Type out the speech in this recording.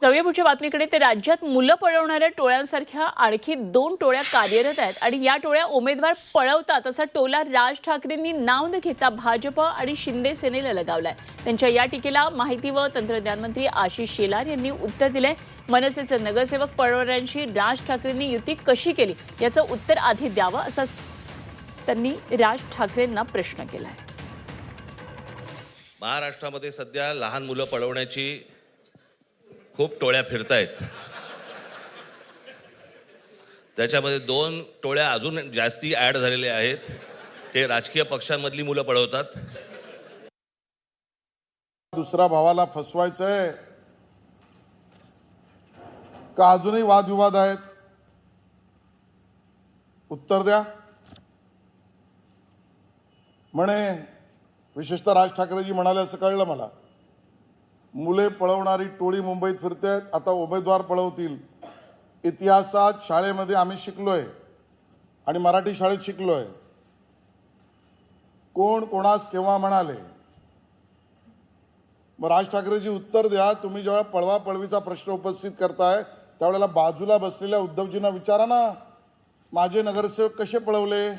जाऊया पुढच्या बातमीकडे. तर राज्यात मुलं पळवणाऱ्या टोळ्यांसारख्या आणखी 2 टोळ्या कार्यरत आहेत आणि या टोळ्या उमेदवार पळवतात असा टोला राज ठाकरेंनी नाव न घेता भाजप आणि शिंदे सेनेला लगावलाय. त्यांच्या या टीकेला माहिती व तंत्रज्ञान मंत्री आशिष शेलार यांनी उत्तर दिले. मनसेचे नगरसेवक पळवणाऱ्यांशी राज ठाकरेंनी युती कशी केली याचं उत्तर आधी द्यावं असा त्यांनी राज ठाकरेंना प्रश्न केलाय. महाराष्ट्रामध्ये सध्या लहान मुलं पळवण्याची खूप टोळ्या फिरतायत. त्याच्यामध्ये 2 टोळ्या अजून जास्ती ऍड झालेल्या आहेत. ते राजकीय पक्षांमधली मुलं पळवतात. दुसऱ्या भावाला फसवायचंय का अजूनही वादविवाद आहेत? उत्तर द्या. म्हणे विशेषतः राज ठाकरेजी म्हणाले असं कळलं मला, मुले पळवणारी टोळी मुंबईत फिरते, आता उमेदवार पळवतील. इतिहासात शाळेमध्ये आम्ही शिकलोय आणि मराठी शाळेत शिकलोय, कोण कोणास केव्हा म्हणाले. मग राज ठाकरेजी उत्तर द्या. तुम्ही जेव्हा पळवा पळवीचा प्रश्न उपस्थित करताय त्यावेळेला बाजूला बसलेल्या उद्धवजींना विचारा ना, माझे नगरसेवक कसे पळवले.